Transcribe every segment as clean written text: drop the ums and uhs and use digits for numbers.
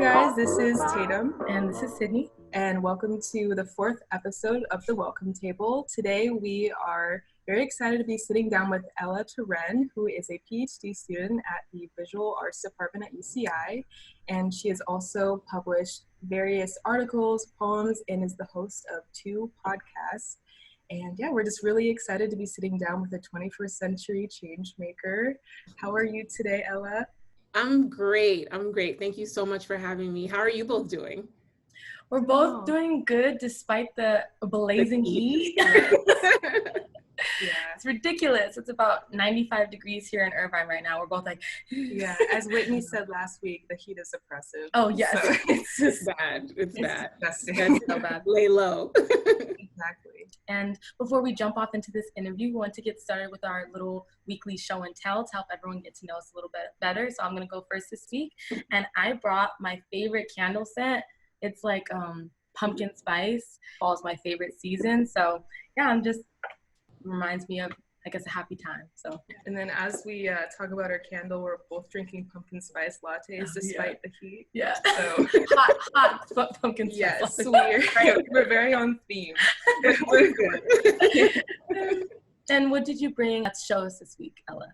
guys, this is Tatum. And this is Sydney. And welcome to the fourth episode of the Welcome Table. Today we are very excited to be sitting down with Ella Turenne, who is a Ph.D. student at the Visual Arts Department at UCI. And she has also published various articles, poems, and is the host of 2 podcasts. And yeah, we're just really excited to be sitting down with a 21st century change maker. How are you today, Ella? I'm great. Thank you so much for having me. How are you both doing? We're both doing good despite the blazing heat. Yeah, it's ridiculous. It's about 95 degrees here in Irvine right now. We're both like, yeah, as Whitney said last week, the heat is oppressive. Oh, yes. So. It's just bad. It's bad. Disgusting. That's so bad. Lay low. Exactly. And before we jump off into this interview, we want to get started with our little weekly show and tell to help everyone get to know us a little bit better. So I'm going to go first this week. And I brought my favorite candle scent. It's like pumpkin spice. Fall is my favorite season. So yeah, reminds me of, I guess, a happy time. So. And then as we talk about our candle, we're both drinking pumpkin spice lattes despite the heat. Yeah. So hot pumpkin spice. Yes, latte. we're very on theme. We're good. And what did you bring to show us this week, Ella?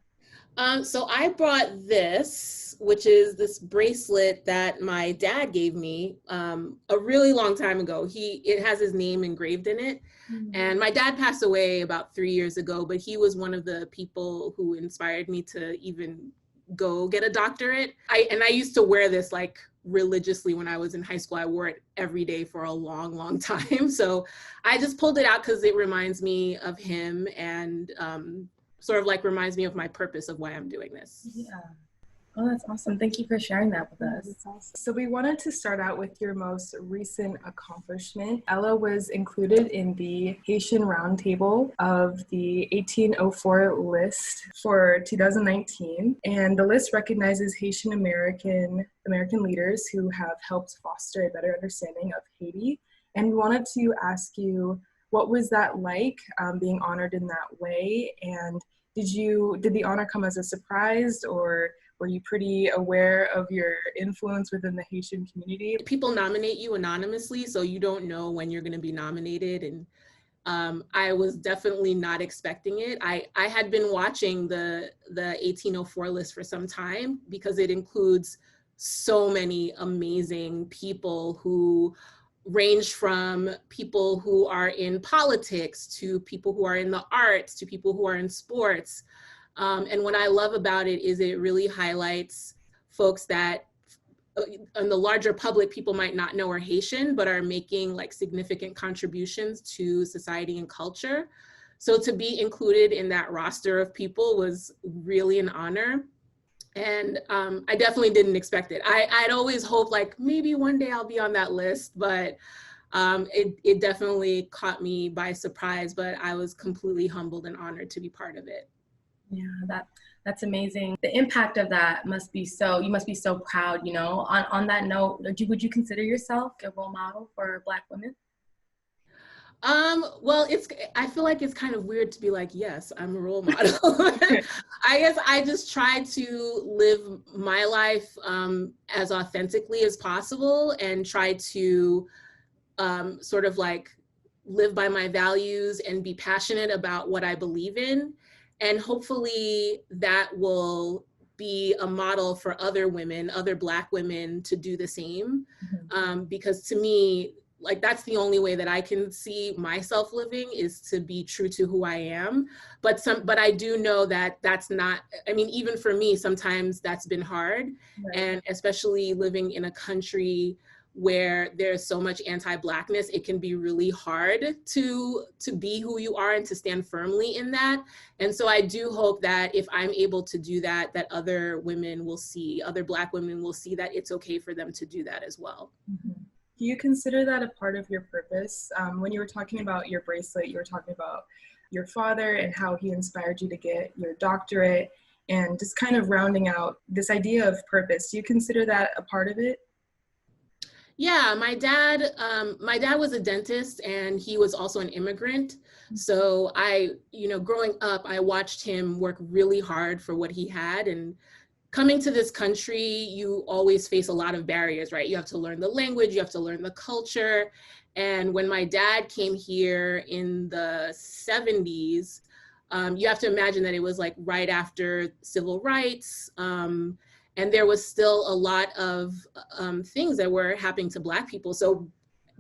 So I brought this, which is this bracelet that my dad gave me a really long time ago. It has his name engraved in it. Mm-hmm. And my dad passed away about 3 years ago, but he was one of the people who inspired me to even go get a doctorate. I used to wear this like religiously when I was in high school. I wore it every day for a long, long time. So I just pulled it out because it reminds me of him and sort of like reminds me of my purpose of why I'm doing this. Yeah. Oh, that's awesome. Thank you for sharing that with us. That's awesome. So we wanted to start out with your most recent accomplishment. Ella was included in the Haitian Roundtable of the 1804 list for 2019. And the list recognizes Haitian American leaders who have helped foster a better understanding of Haiti. And we wanted to ask you, what was that like, being honored in that way? And did the honor come as a surprise, or were you pretty aware of your influence within the Haitian community? People nominate you anonymously, so you don't know when you're going to be nominated. And I was definitely not expecting it. I had been watching the 1804 list for some time because it includes so many amazing people who range from people who are in politics to people who are in the arts to people who are in sports. And what I love about it is it really highlights folks that in the larger public people might not know are Haitian, but are making like significant contributions to society and culture. So to be included in that roster of people was really an honor. And I definitely didn't expect it. I'd always hoped like maybe one day I'll be on that list, but it definitely caught me by surprise, but I was completely humbled and honored to be part of it. Yeah, that's amazing. The impact of that you must be so proud, you know. On that note, would you consider yourself a role model for Black women? Well, I feel like it's kind of weird to be like, yes, I'm a role model. I guess I just try to live my life as authentically as possible and try to sort of like live by my values and be passionate about what I believe in. And hopefully that will be a model for other women, other Black women to do the same. Mm-hmm. Because to me, like that's the only way that I can see myself living is to be true to who I am. But I do know that that's not, I mean, even for me, sometimes that's been hard. Right. And especially living in a country where there's so much anti-Blackness, it can be really hard to be who you are and to stand firmly in that. And so I do hope that if I'm able to do that, that other women will see, other Black women will see that it's okay for them to do that as well. Mm-hmm. Do you consider that a part of your purpose? When you were talking about your bracelet, you were talking about your father and how he inspired you to get your doctorate, and just kind of rounding out this idea of purpose. Do you consider that a part of it? Yeah, my dad was a dentist and he was also an immigrant. So growing up, I watched him work really hard for what he had and coming to this country, you always face a lot of barriers, right? You have to learn the language, you have to learn the culture. And when my dad came here in the 70s, you have to imagine that it was like right after civil rights. And there was still a lot of things that were happening to Black people. So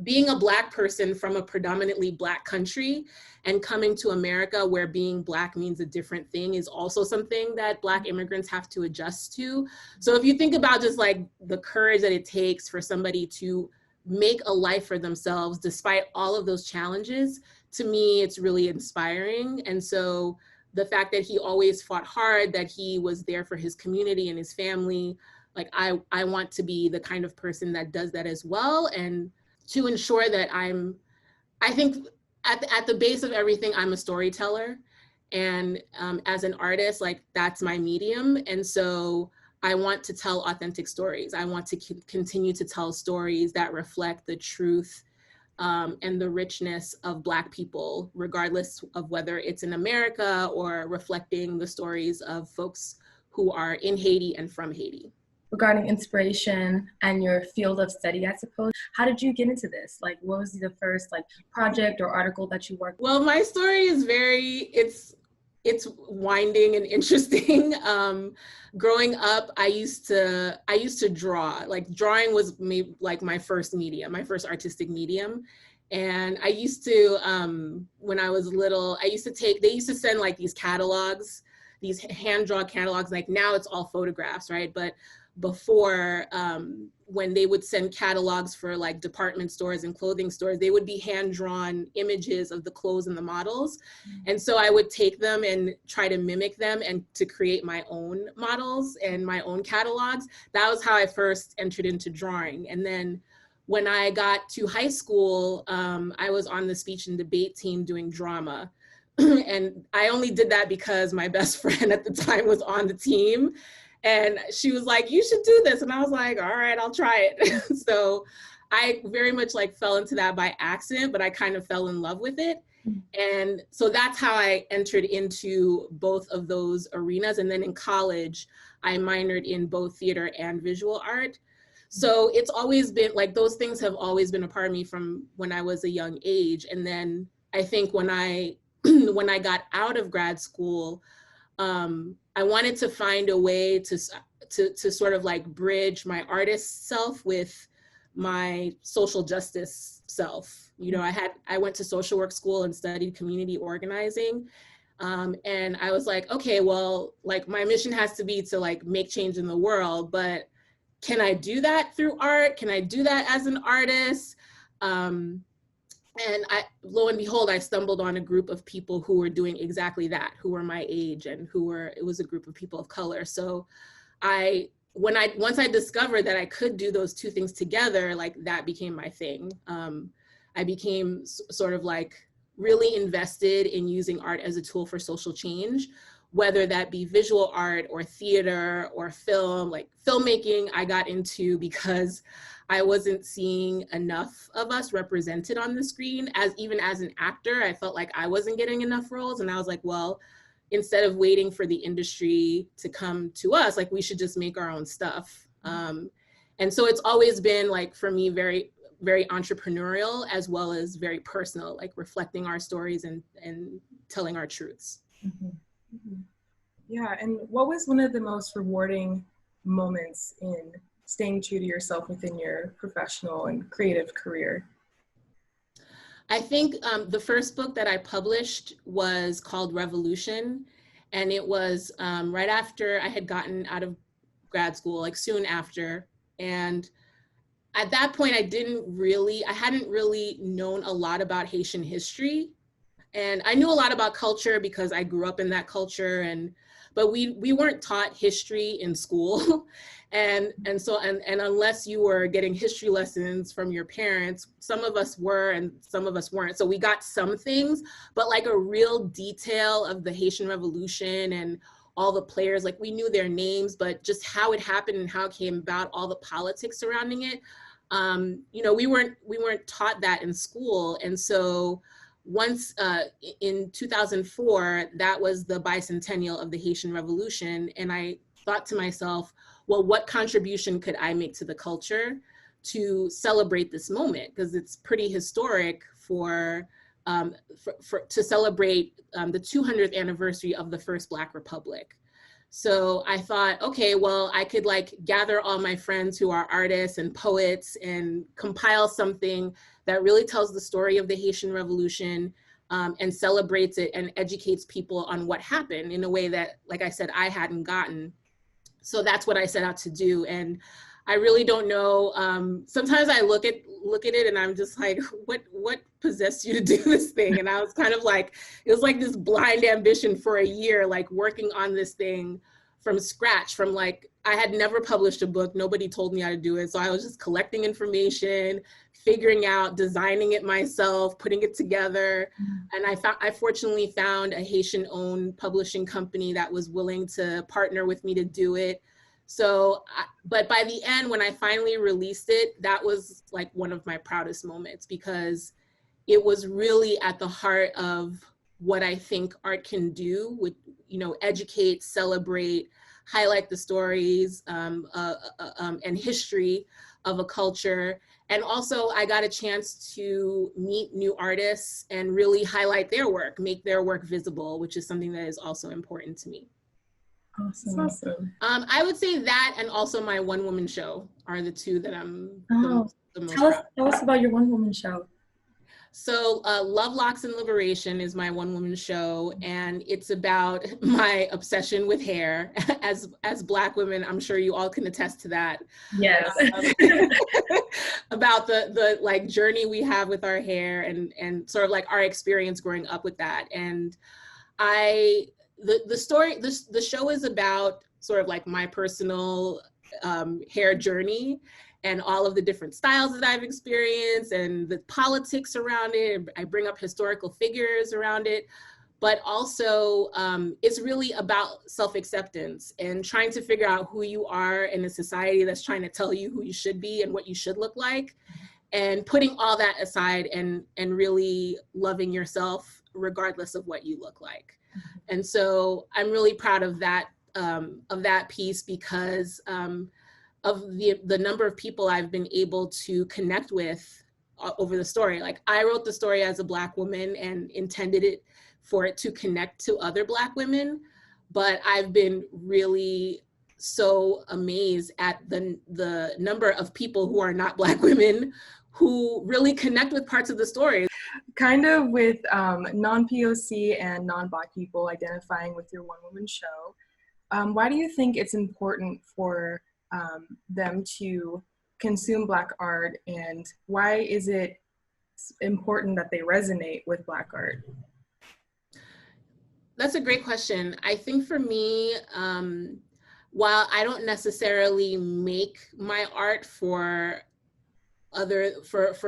being a Black person from a predominantly Black country and coming to America where being Black means a different thing is also something that Black immigrants have to adjust to. So if you think about just like the courage that it takes for somebody to make a life for themselves despite all of those challenges, to me, it's really inspiring. And so the fact that he always fought hard, that he was there for his community and his family, like I want to be the kind of person that does that as well. And to ensure that I think at the base of everything, I'm a storyteller. And as an artist, like that's my medium. And so I want to tell authentic stories. I want to continue to tell stories that reflect the truth and the richness of Black people, regardless of whether it's in America or reflecting the stories of folks who are in Haiti and from Haiti. Regarding inspiration and your field of study, I suppose, how did you get into this? Like, what was the first like project or article that you worked with? Well, my story is it's winding and interesting. Growing up, I used to draw. Like drawing was maybe like my first medium, my first artistic medium. And I used to, when I was little, they used to send like these catalogs, these hand-drawn catalogs. Like now it's all photographs, right? But before, when they would send catalogs for like department stores and clothing stores, they would be hand-drawn images of the clothes and the models. And so I would take them and try to mimic them and to create my own models and my own catalogs. That was how I first entered into drawing. And then when I got to high school, I was on the speech and debate team doing drama. And I only did that because my best friend at the time was on the team. And she was like, you should do this. And I was like, all right, I'll try it. So I very much like fell into that by accident, but I kind of fell in love with it. And so that's how I entered into both of those arenas. And then in college, I minored in both theater and visual art. So it's always been like, those things have always been a part of me from when I was a young age. And then I think when I got out of grad school, I wanted to find a way to sort of like bridge my artist self with my social justice self. You know, I went to social work school and studied community organizing. And I was like, okay, well, like my mission has to be to like make change in the world, but can I do that through art? Can I do that as an artist? And lo and behold, I stumbled on a group of people who were doing exactly that, who were my age and it was a group of people of color. So once I discovered that I could do those two things together, like that became my thing. I became sort of like really invested in using art as a tool for social change, whether that be visual art or theater or film. Like filmmaking, I got into because I wasn't seeing enough of us represented on the screen. Even as an actor, I felt like I wasn't getting enough roles. And I was like, well, instead of waiting for the industry to come to us, like we should just make our own stuff. And so it's always been like, for me, very, very entrepreneurial as well as very personal, like reflecting our stories and telling our truths. Mm-hmm. Mm-hmm. Yeah, and what was one of the most rewarding moments in staying true to yourself within your professional and creative career? I think the first book that I published was called Revolution. And it was right after I had gotten out of grad school, like soon after. And at that point, I hadn't really known a lot about Haitian history. And I knew a lot about culture because I grew up in that culture, but we weren't taught history in school. And unless you were getting history lessons from your parents, some of us were and some of us weren't. So we got some things, but like a real detail of the Haitian Revolution and all the players, like we knew their names, but just how it happened and how it came about, all the politics surrounding it. We weren't taught that in school. And so once in 2004, that was the bicentennial of the Haitian Revolution. And I thought to myself, well, what contribution could I make to the culture to celebrate this moment? Because it's pretty historic to celebrate the 200th anniversary of the first Black Republic. So I thought, okay, well, I could like gather all my friends who are artists and poets and compile something that really tells the story of the Haitian Revolution, and celebrates it and educates people on what happened in a way that, like I said, I hadn't gotten. So that's what I set out to do. And I really don't know. Sometimes I look at it and I'm just like, what possessed you to do this thing? And I was kind of like, it was like this blind ambition for a year, like working on this thing from scratch, from like, I had never published a book. Nobody told me how to do it. So I was just collecting information, figuring out, designing it myself, putting it together. And I fortunately found a Haitian-owned publishing company that was willing to partner with me to do it. So, but by the end, when I finally released it, that was like one of my proudest moments, because it was really at the heart of what I think art can do with, educate, celebrate, highlight the stories and history of a culture. And also I got a chance to meet new artists and really highlight their work, make their work visible, which is something that is also important to me. Awesome. I would say that, and also my one-woman show are the two that I'm the most proud. Tell us about your one-woman show. So Love, Locks, and Liberation is my one-woman show, and it's about my obsession with hair. As Black women, I'm sure you all can attest to that. Yes. About the like journey we have with our hair, and sort of like our experience growing up with that. And the show is about sort of like my personal hair journey and all of the different styles that I've experienced and the politics around it. I bring up historical figures around it, but also it's really about self-acceptance and trying to figure out who you are in a society that's trying to tell you who you should be and what you should look like, and putting all that aside and really loving yourself regardless of what you look like. And so I'm really proud of that piece, because of the number of people I've been able to connect with over the story. Like, I wrote the story as a Black woman and intended it for it to connect to other Black women, but I've been really so amazed at the number of people who are not Black women who really connect with parts of the story. Kind of with non-POC and non-Black people identifying with your one-woman show, why do you think it's important for them to consume Black art, and why is it important that they resonate with Black art? That's a great question. I think for me, while I don't necessarily make my art for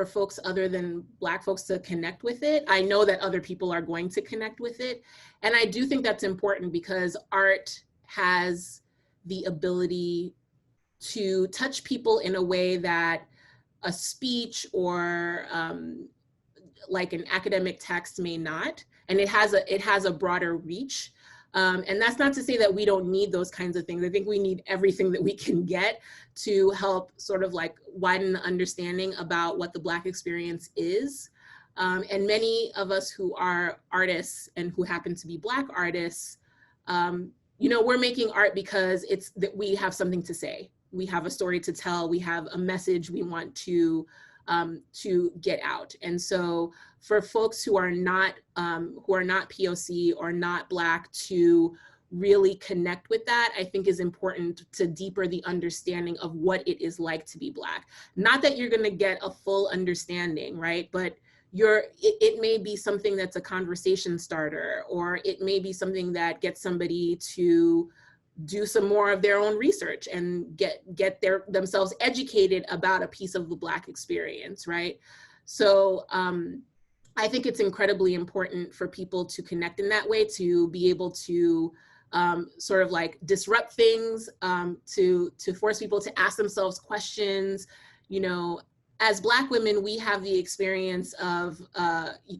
folks other than Black folks to connect with it, I know that other people are going to connect with it. And I do think that's important, because art has the ability to touch people in a way that a speech or like an academic text may not. And it has a broader reach. And that's not to say that we don't need those kinds of things. I think we need everything that we can get to help sort of like widen the understanding about what the Black experience is. And many of us who are artists and who happen to be Black artists, we're making art because it's that we have something to say. We have a story to tell. We have a message we want to get out. And so for folks who are not POC or not Black to really connect with that, I think is important to deeper the understanding of what it is like to be Black. Not that you're going to get a full understanding, right? But it may be something that's a conversation starter, or it may be something that gets somebody to do some more of their own research and get themselves educated about a piece of the Black experience, right? So I think it's incredibly important for people to connect in that way, to be able to sort of like disrupt things, to force people to ask themselves questions, as Black women, we have the experience of,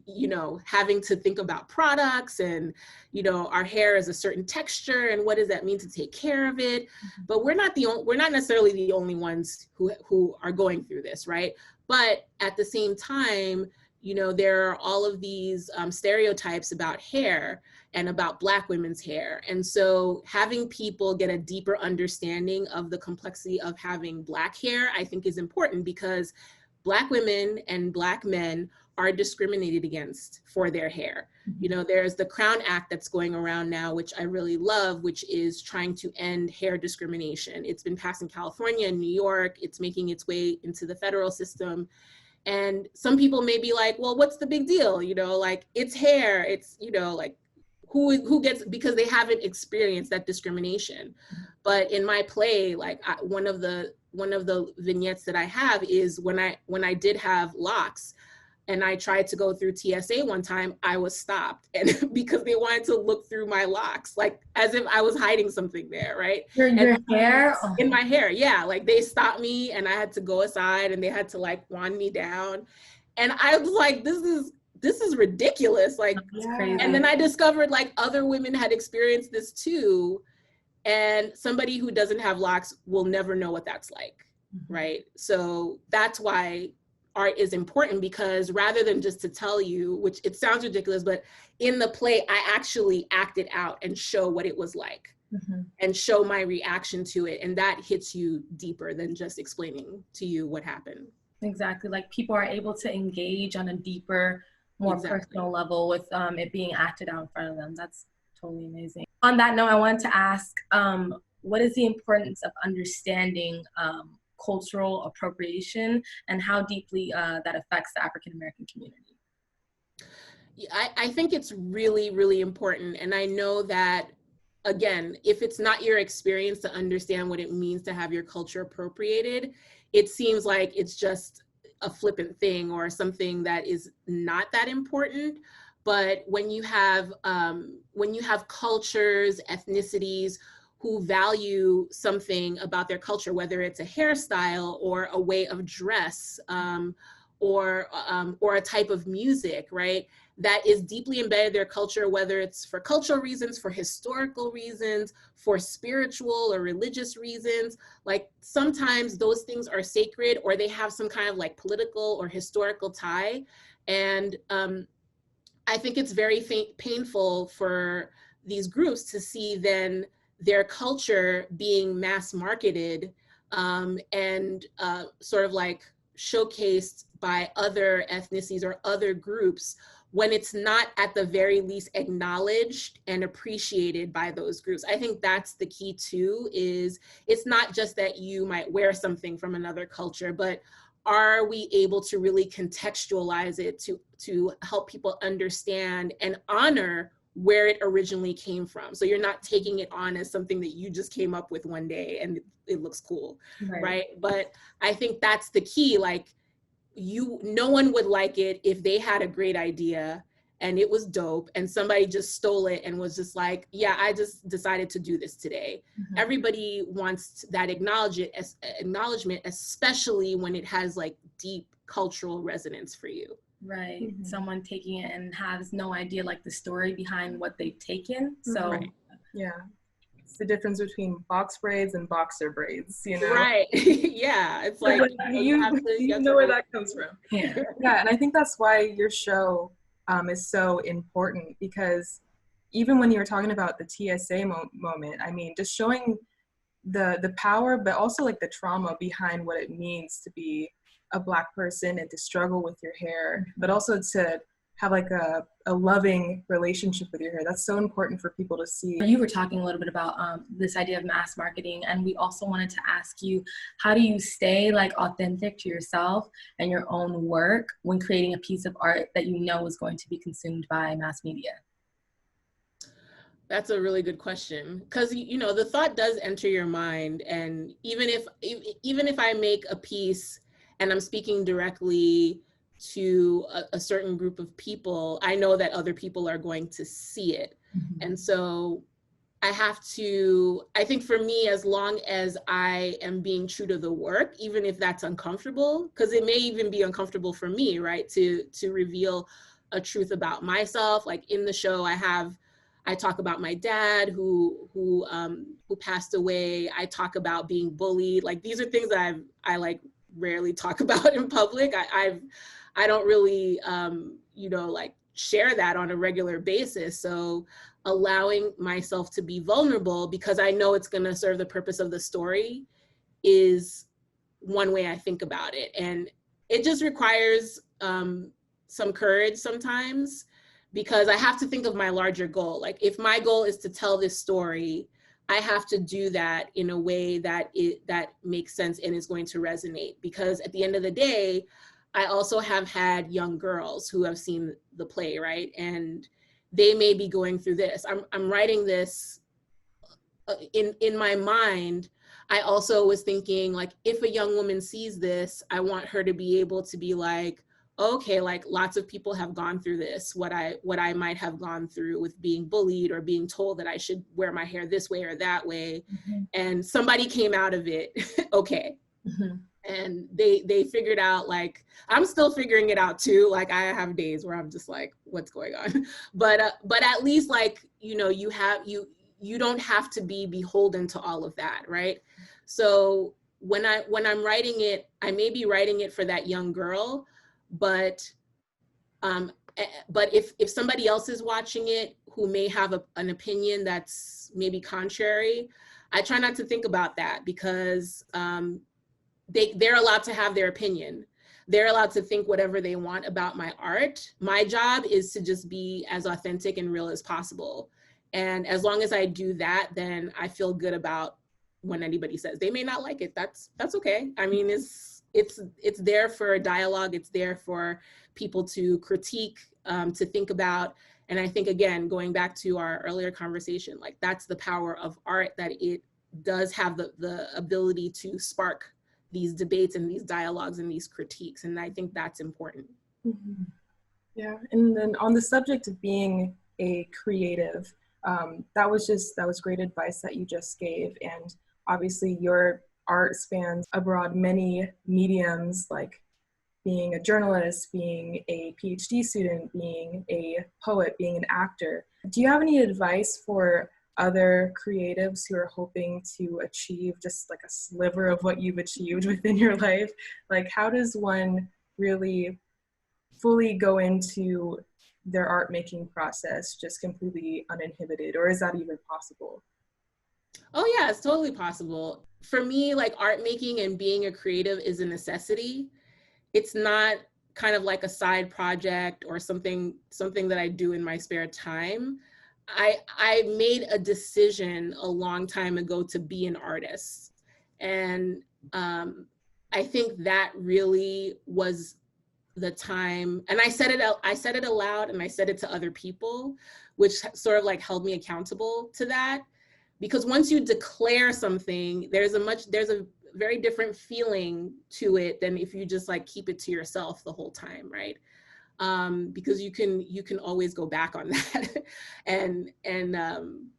you know, having to think about products and, you know, our hair is a certain texture and what does that mean to take care of it? But we're not necessarily the only ones who are going through this, right? But at the same time, you know, there are all of these stereotypes about hair and about Black women's hair. And so having people get a deeper understanding of the complexity of having Black hair, I think is important, because Black women and Black men are discriminated against for their hair. You know, there's the Crown Act that's going around now, which I really love, which is trying to end hair discrimination. It's been passed in California and New York. It's making its way into the federal system. And some people may be like, well, what's the big deal? You know, like, it's hair. It's, you know, like, who gets, because they haven't experienced that discrimination. But in my play, like, one of the vignettes that I have is when I did have locks and I tried to go through TSA one time, I was stopped, and because they wanted to look through my locks, like as if I was hiding something there, right? Your hair? In my hair, yeah. Like, they stopped me and I had to go aside and they had to like wand me down. And I was like, this is ridiculous. Like, and then I discovered like other women had experienced this too. And somebody who doesn't have locks will never know what that's like, right? So that's why art is important, because rather than just to tell you, which it sounds ridiculous, but in the play, I actually acted out and show what it was like and show my reaction to it. And that hits you deeper than just explaining to you what happened. Exactly. Like, people are able to engage on a deeper, more personal level with it being acted out in front of them. That's totally amazing. On that note, I wanted to ask, what is the importance of understanding cultural appropriation and how deeply that affects the African American community? I think it's really, really important. And I know that, again, if it's not your experience to understand what it means to have your culture appropriated, it seems like it's just a flippant thing or something that is not that important. But when you have cultures, ethnicities who value something about their culture, whether it's a hairstyle or a way of dress, or a type of music, right, that is deeply embedded in their culture, whether it's for cultural reasons, for historical reasons, for spiritual or religious reasons, like sometimes those things are sacred or they have some kind of like political or historical tie. And I think it's very painful for these groups to see then their culture being mass marketed and sort of like showcased by other ethnicities or other groups, when it's not at the very least acknowledged and appreciated by those groups. I think that's the key too, is it's not just that you might wear something from another culture, but are we able to really contextualize it to help people understand and honor where it originally came from? So you're not taking it on as something that you just came up with one day and it looks cool, right? But I think that's the key. Like, no one would like it if they had a great idea and it was dope and somebody just stole it and was just like, yeah, I just decided to do this today. Everybody wants that acknowledgement, especially when it has like deep cultural resonance for you. Right. Someone taking it and has no idea like the story behind what they've taken. So yeah, it's the difference between box braids and boxer braids, you know? Right. Yeah, it's like you know where that comes from. Yeah, and I think that's why your show is so important, because even when you were talking about the TSA moment, I mean, just showing the power, but also like the trauma behind what it means to be a Black person and to struggle with your hair, but also to have like a loving relationship with your hair. That's so important for people to see. You were talking a little bit about this idea of mass marketing, and we also wanted to ask you, how do you stay like authentic to yourself and your own work when creating a piece of art that you know is going to be consumed by mass media? That's a really good question, because you know the thought does enter your mind, and even if I make a piece and I'm speaking directly to a certain group of people, I know that other people are going to see it. And so I think for me, as long as I am being true to the work, even if that's uncomfortable, because it may even be uncomfortable for me, right, to reveal a truth about myself. Like in the show, I talk about my dad who passed away. I talk about being bullied. Like these are things that I like rarely talk about in public. I don't really like share that on a regular basis. So allowing myself to be vulnerable because I know it's going to serve the purpose of the story is one way I think about it. And it just requires some courage sometimes, because I have to think of my larger goal. Like if my goal is to tell this story, I have to do that in a way that makes sense and is going to resonate. Because at the end of the day, I also have had young girls who have seen the play, right? And they may be going through this. I'm writing this in my mind. I also was thinking, like, if a young woman sees this, I want her to be able to be like, okay, like lots of people have gone through this, what I might have gone through with being bullied or being told that I should wear my hair this way or that way. Mm-hmm. And somebody came out of it okay. Mm-hmm. And they figured out, like, I'm still figuring it out too. Like I have days where I'm just like, what's going on? But at least, like, you don't have to be beholden to all of that, right? So when I'm writing it, I may be writing it for that young girl, but if somebody else is watching it who may have an opinion that's maybe contrary, I try not to think about that, because they're allowed to have their opinion. They're allowed to think whatever they want about my art. My job is to just be as authentic and real as possible. And as long as I do that, then I feel good about when anybody says they may not like it. That's okay. I mean, it's there for a dialogue. It's there for people to critique, to think about. And I think, again, going back to our earlier conversation, like that's the power of art, that it does have the ability to spark these debates and these dialogues and these critiques. And I think that's important. Mm-hmm. Yeah. And then on the subject of being a creative, that was great advice that you just gave. And obviously your art spans abroad many mediums, like being a journalist, being a Ph.D. student, being a poet, being an actor. Do you have any advice for other creatives who are hoping to achieve just like a sliver of what you've achieved within your life? Like, how does one really fully go into their art making process just completely uninhibited, or is that even possible? Oh yeah, it's totally possible. For me, like, art making and being a creative is a necessity. It's not kind of like a side project or something that I do in my spare time. I made a decision a long time ago to be an artist. And I think that really was the time. And I said it aloud, and I said it to other people, which sort of like held me accountable to that. Because once you declare something, there's a very different feeling to it than if you just like keep it to yourself the whole time, right? Because you can always go back on that.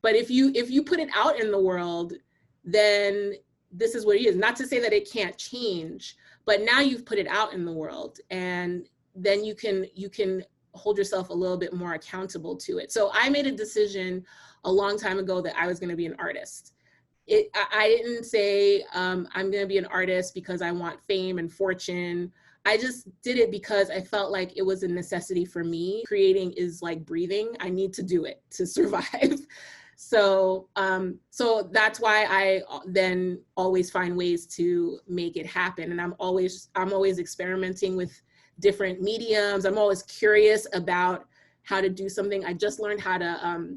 But if you put it out in the world, then this is what it is. Not to say that it can't change, but now you've put it out in the world, and then you can hold yourself a little bit more accountable to it. So I made a decision a long time ago that I was going to be an artist. I didn't say I'm going to be an artist because I want fame and fortune. I just did it because I felt like it was a necessity for me. Creating is like breathing. I need to do it to survive. So that's why I then always find ways to make it happen. And I'm always experimenting with different mediums. I'm always curious about how to do something. I just learned how to,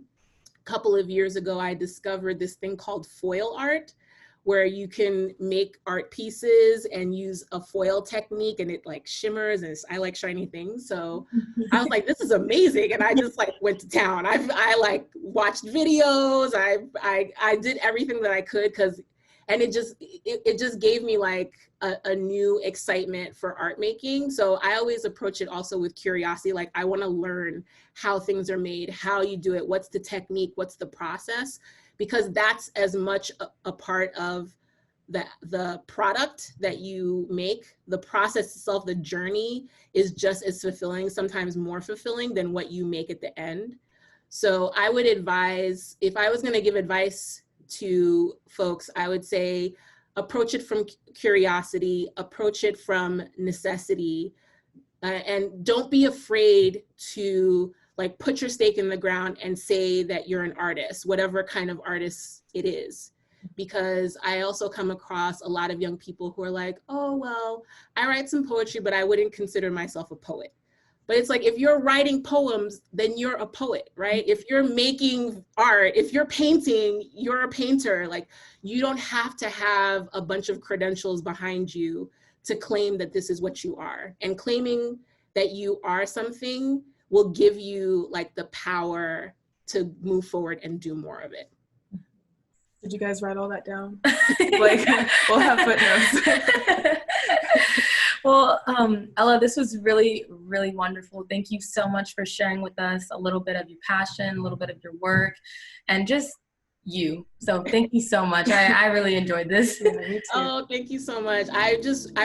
couple of years ago, I discovered this thing called foil art, where you can make art pieces and use a foil technique, and it like shimmers, and I like shiny things. So I was like, this is amazing. And I just like went to town. I like watched videos. I did everything that I could, because And it just gave me like a new excitement for art making. So I always approach it also with curiosity. Like I want to learn how things are made, how you do it, what's the technique, what's the process, because that's as much a part of the product that you make. The process itself, the journey, is just as fulfilling, sometimes more fulfilling than what you make at the end. So I would advise, if I was going to give advice to folks, I would say approach it from curiosity, approach it from necessity, and don't be afraid to like put your stake in the ground and say that you're an artist, whatever kind of artist it is. Because I also come across a lot of young people who are like, oh, well, I write some poetry, but I wouldn't consider myself a poet. But it's like, if you're writing poems, then you're a poet, right? If you're making art, if you're painting, you're a painter. Like, you don't have to have a bunch of credentials behind you to claim that this is what you are. And claiming that you are something will give you like the power to move forward and do more of it. Did you guys write all that down? Like, we'll have footnotes. Well, Ella, this was really, really wonderful. Thank you so much for sharing with us a little bit of your passion, a little bit of your work, and just you. So thank you so much. I really enjoyed this. Yeah, me too. Oh, thank you so much. I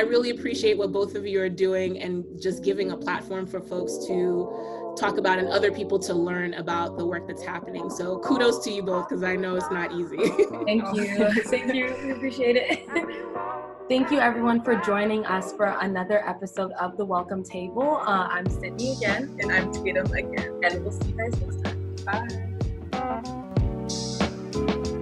really appreciate what both of you are doing and just giving a platform for folks to talk about and other people to learn about the work that's happening. So kudos to you both, because I know it's not easy. Thank you. Thank you. We appreciate it. Thank you, everyone, for joining us for another episode of The Welcome Table. I'm Sydney again. And I'm Tatum again. And we'll see you guys next time. Bye.